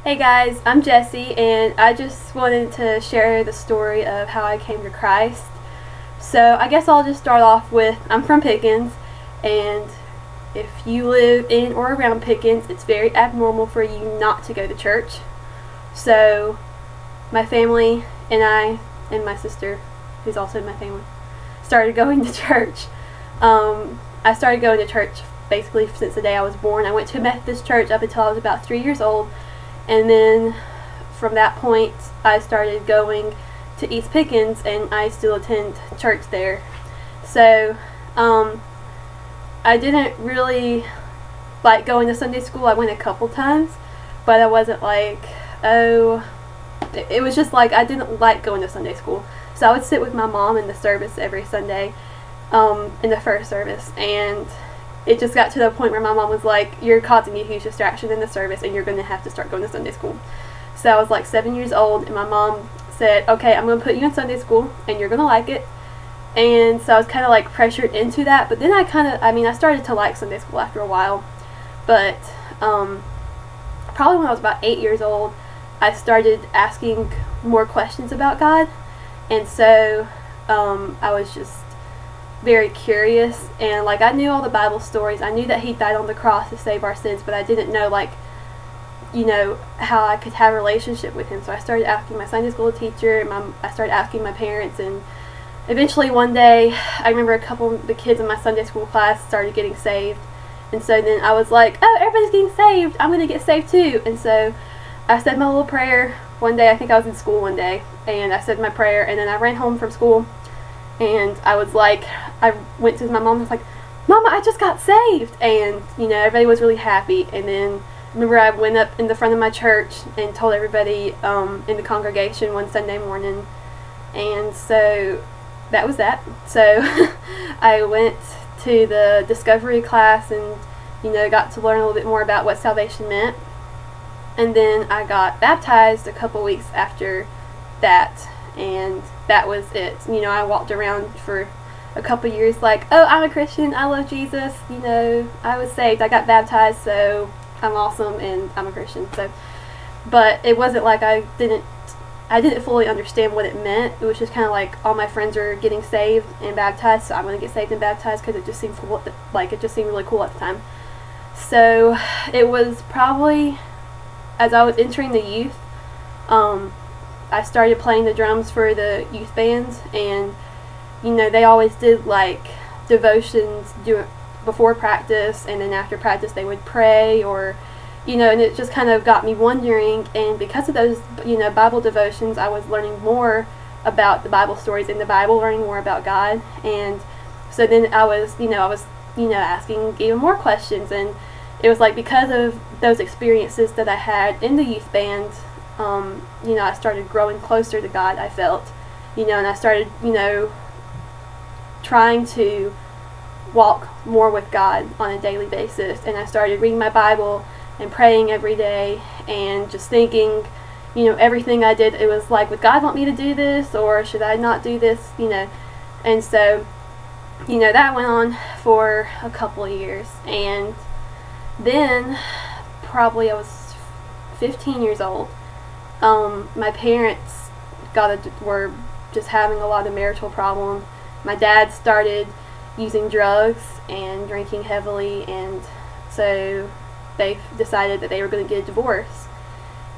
Hey guys, I'm Jessie, and I just wanted to share the story of how I came to Christ. So I guess I'll just start off with, I'm from Pickens, and if you live in or around Pickens, it's very abnormal for you not to go to church. So my family and I, and my sister, who's also in my family, started going to church. I started going to church basically since the day I was born. I went to a Methodist church up until I was about 3 years old. And then from that point, I started going to East Pickens, and I still attend church there. So I didn't really like going to Sunday school. I went a couple times, but I wasn't like, oh, it was just like I didn't like going to Sunday school. So I would sit with my mom in the service every Sunday, in the first service, and it just got to the point where my mom was like, you're causing a huge distraction in the service and you're going to have to start going to Sunday school. So I was like 7 years old, and my mom said, okay, I'm going to put you in Sunday school and you're going to like it. And so I was kind of like pressured into that, but then I started to like Sunday school after a while. But probably when I was about 8 years old, I started asking more questions about God. And so I was just very curious, and like I knew all the Bible stories. I knew that he died on the cross to save our sins, but I didn't know, like, you know, how I could have a relationship with him. So I started asking my Sunday school teacher, and I started asking my parents, and eventually one day I remember a couple of the kids in my Sunday school class started getting saved. And so then I was like, oh, everybody's getting saved, I'm going to get saved too. And so I said my little prayer one day. I think I was in school one day, and I said my prayer, and then I ran home from school. And I was like, I went to my mom and was like, Mama, I just got saved. And, you know, everybody was really happy. And then, remember, I went up in the front of my church and told everybody in the congregation one Sunday morning. And so, that was that. So, I went to the discovery class and, you know, got to learn a little bit more about what salvation meant. And then I got baptized a couple weeks after that. And that was it. You know, I walked around for a couple years like, oh, I'm a Christian, I love Jesus, you know, I was saved, I got baptized, so I'm awesome and I'm a Christian. So, but it wasn't like I didn't fully understand what it meant. It was just kind of like all my friends are getting saved and baptized, so I'm going to get saved and baptized because it just seemed cool, like it just seemed really cool at the time. So it was probably as I was entering the youth, I started playing the drums for the youth bands, and you know, they always did like devotions before practice, and then after practice they would pray, or you know, and it just kind of got me wondering. And because of those, you know, Bible devotions, I was learning more about the Bible stories in the Bible, learning more about God. And so then I was asking even more questions, and it was like because of those experiences that I had in the youth band, you know, I started growing closer to God, I felt, you know, and I started, you know, trying to walk more with God on a daily basis. And I started reading my Bible and praying every day, and just thinking, you know, everything I did, it was like, would God want me to do this, or should I not do this, you know? And so, you know, that went on for a couple of years. And then probably I was 15 years old. My parents were just having a lot of marital problems. My dad started using drugs and drinking heavily, and so they decided that they were going to get a divorce.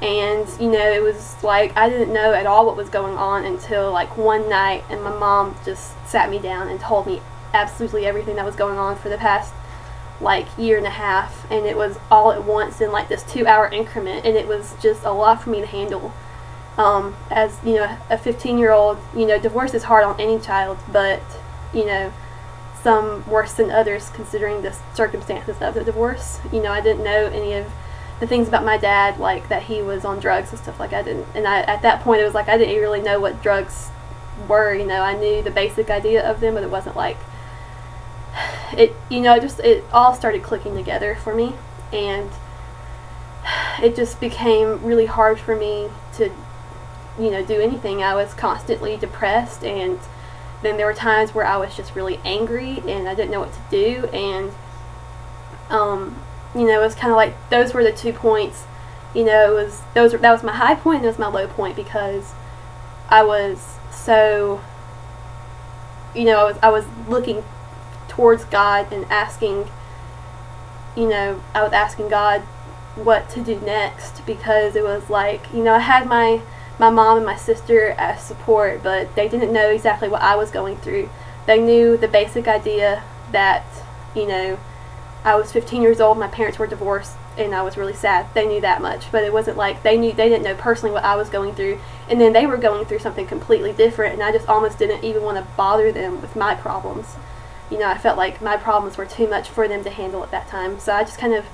And, you know, it was like I didn't know at all what was going on until like one night, and my mom just sat me down and told me absolutely everything that was going on for the past like year and a half, and it was all at once in like this 2-hour increment, and it was just a lot for me to handle. As you know, a 15-year-old, you know, divorce is hard on any child, but you know, some worse than others considering the circumstances of the divorce. You know, I didn't know any of the things about my dad, like that he was on drugs and stuff. Like I didn't, and at that point it was like I didn't really know what drugs were. You know, I knew the basic idea of them, but it wasn't like it, you know, it all started clicking together for me, and it just became really hard for me to, you know, do anything. I was constantly depressed, and then there were times where I was just really angry and I didn't know what to do. And you know, it was kind of like those were the 2 points You know, that was my high point and that was my low point, because I was so, you know, I was looking towards God and asking, you know, I was asking God what to do next, because it was like, you know, I had my mom and my sister as support, but they didn't know exactly what I was going through. They knew the basic idea that, you know, I was 15 years old, my parents were divorced, and I was really sad. They knew that much, but it wasn't like they didn't know personally what I was going through, and then they were going through something completely different, and I just almost didn't even want to bother them with my problems. You know, I felt like my problems were too much for them to handle at that time, so I just kind of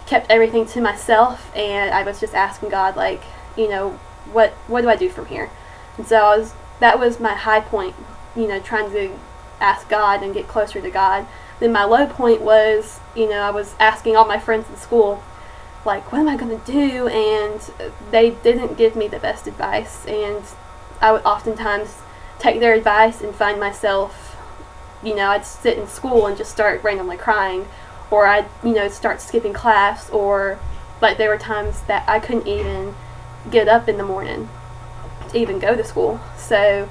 kept everything to myself, and I was just asking God, like, you know, what do I do from here? And so that was my high point, you know, trying to ask God and get closer to God. Then my low point was, you know, I was asking all my friends in school, like, what am I going to do? And they didn't give me the best advice, and I would oftentimes take their advice and find myself, you know, I'd sit in school and just start randomly crying, or I'd, you know, start skipping class, or like there were times that I couldn't even get up in the morning to even go to school. So,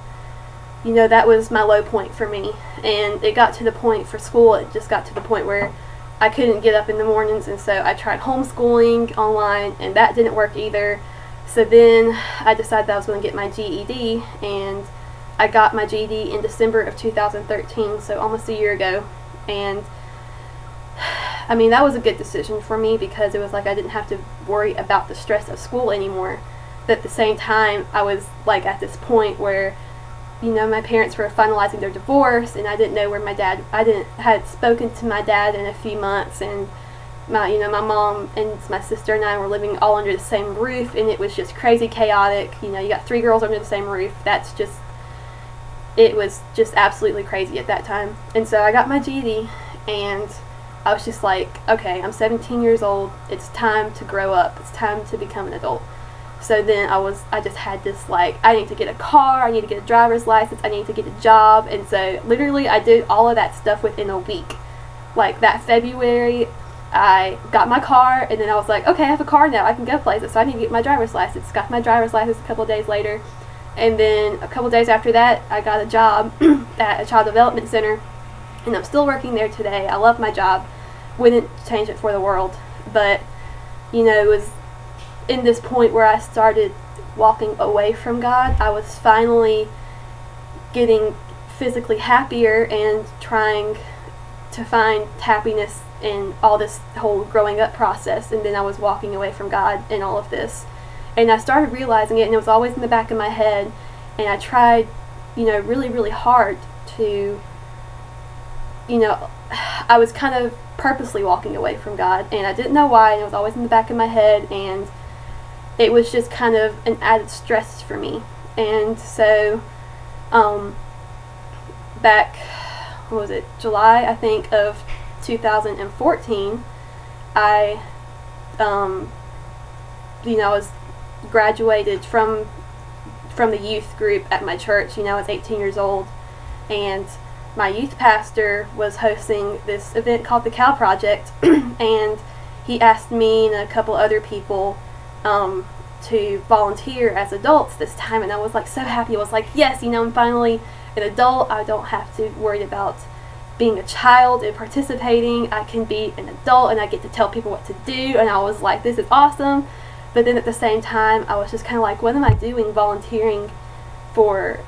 you know, that was my low point for me, and it got to the point for school, it just got to the point where I couldn't get up in the mornings, and so I tried homeschooling online, and that didn't work either. So then I decided that I was going to get my GED, and I got my GED in December of 2013, so almost a year ago. And I mean, that was a good decision for me, because it was like I didn't have to worry about the stress of school anymore. But at the same time, I was like at this point where, you know, my parents were finalizing their divorce, and I didn't know where my dad, had spoken to my dad in a few months, and my mom and my sister and I were living all under the same roof, and it was just crazy chaotic. You know, you got 3 girls under the same roof. It was just absolutely crazy at that time. And so I got my GED, and I was just like, okay, I'm 17 years old. It's time to grow up. It's time to become an adult. So then I just had this, like, I need to get a car, I need to get a driver's license, I need to get a job. And so literally I did all of that stuff within a week. Like that February, I got my car, and then I was like, okay, I have a car now, I can go places, so I need to get my driver's license. Got my driver's license a couple of days later, and then a couple of days after that, I got a job at a child development center, and I'm still working there today. I love my job, wouldn't change it for the world. But, you know, it was in this point where I started walking away from God. I was finally getting physically happier and trying to find happiness in all this whole growing up process, and then I was walking away from God in all of this. And I started realizing it, and it was always in the back of my head, and I tried, you know, really, really hard to, you know, I was kind of purposely walking away from God, and I didn't know why, and it was always in the back of my head, and it was just kind of an added stress for me. And so, back, what was it, July, I think, of 2014, I, you know, I was graduated from the youth group at my church. You know, I was 18 years old, and my youth pastor was hosting this event called the Cow Project, and he asked me and a couple other people to volunteer as adults this time, and I was like so happy. I was like, yes, you know, I'm finally an adult. I don't have to worry about being a child and participating. I can be an adult, and I get to tell people what to do, and I was like, this is awesome. But then at the same time, I was just kind of like, what am I doing volunteering for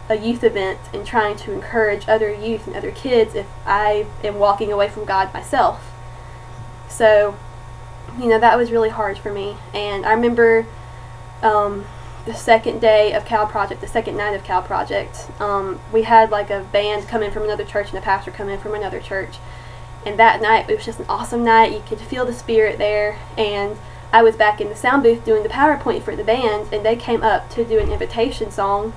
a youth event and trying to encourage other youth and other kids if I am walking away from God myself? So, you know, that was really hard for me. And I remember the second day of Cow Project, the second night of Cow Project, we had like a band come in from another church and a pastor come in from another church. And that night, it was just an awesome night. You could feel the spirit there. And I was back in the sound booth doing the PowerPoint for the band, and they came up to do an invitation song,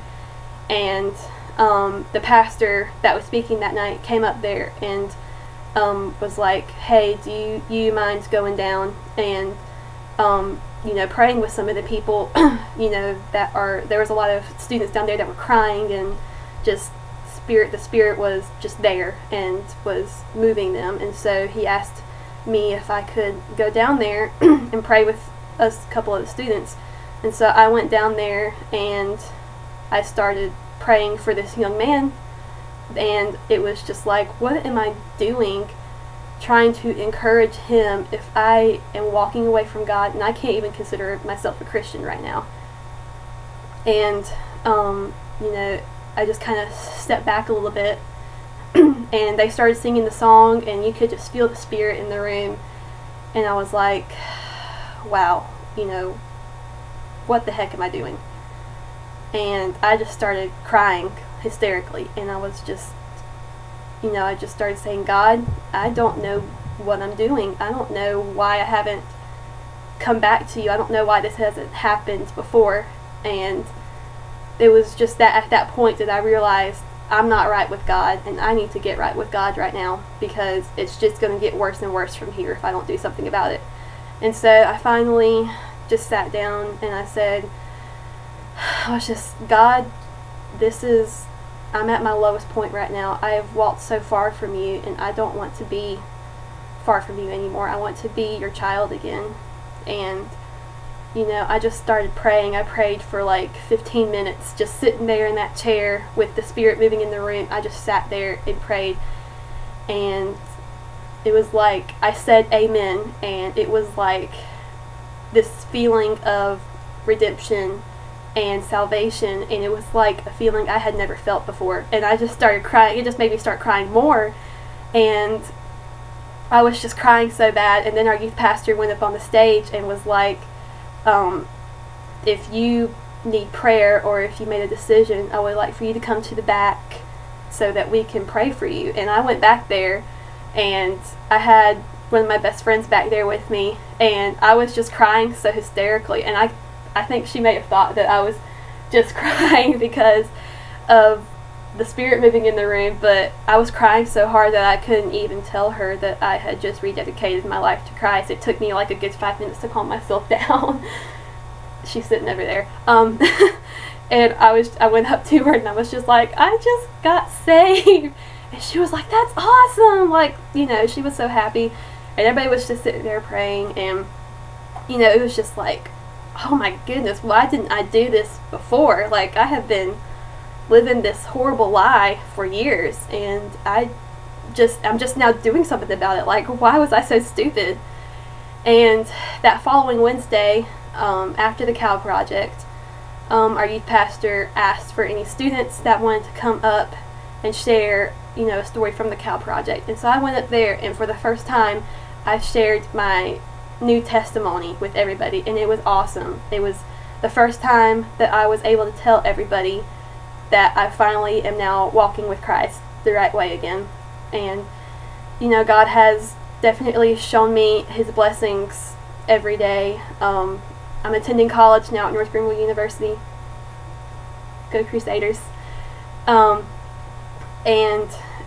and the pastor that was speaking that night came up there and was like, hey, do you mind going down and you know, praying with some of the people, you know, there was a lot of students down there that were crying, and just the spirit was just there and was moving them. And so he asked me if I could go down there and pray with a couple of the students. And so I went down there and I started praying for this young man, and it was just like, what am I doing trying to encourage him if I am walking away from God and I can't even consider myself a Christian right now? And you know, I just kind of stepped back a little bit and they started singing the song, and you could just feel the spirit in the room, and I was like, wow, you know, what the heck am I doing? And I just started crying hysterically, and I was just, you know, I just started saying, God, I don't know what I'm doing. I don't know why I haven't come back to you. I don't know why this hasn't happened before. And it was just that at that point that I realized I'm not right with God, and I need to get right with God right now, because it's just going to get worse and worse from here if I don't do something about it. And so I finally just sat down and I said, I was just, God, I'm at my lowest point right now. I have walked so far from you, and I don't want to be far from you anymore. I want to be your child again. And you know, I just started praying. I prayed for like 15 minutes, just sitting there in that chair with the Spirit moving in the room. I just sat there and prayed, and it was like I said amen, and it was like this feeling of redemption and salvation, and it was like a feeling I had never felt before. And I just started crying. It just made me start crying more, and I was just crying so bad. And then our youth pastor went up on the stage and was like, if you need prayer, or if you made a decision, I would like for you to come to the back so that we can pray for you. And I went back there, and I had one of my best friends back there with me, and I was just crying so hysterically. And I think she may have thought that I was just crying because of the Spirit moving in the room, but I was crying so hard that I couldn't even tell her that I had just rededicated my life to Christ. It took me like a good 5 minutes to calm myself down. She's sitting over there. And I went up to her and I was just like, I just got saved. And she was like, that's awesome. Like, you know, she was so happy. And everybody was just sitting there praying, and, you know, it was just like, oh my goodness, why didn't I do this before? Like, I have been living this horrible lie for years, and I'm just now doing something about it. Like, why was I so stupid? And that following Wednesday, after the Cow Project, our youth pastor asked for any students that wanted to come up and share, you know, a story from the Cow Project. And so I went up there, and for the first time I shared my new testimony with everybody, and it was awesome. It was the first time that I was able to tell everybody that I finally am now walking with Christ the right way again. And, you know, God has definitely shown me His blessings every day. I'm attending college now at North Greenville University. Go Crusaders. And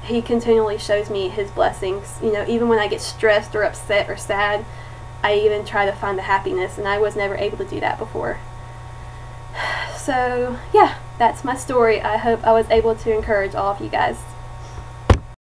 He continually shows me His blessings. You know, even when I get stressed or upset or sad, I even try to find the happiness, and I was never able to do that before. So, yeah, that's my story. I hope I was able to encourage all of you guys.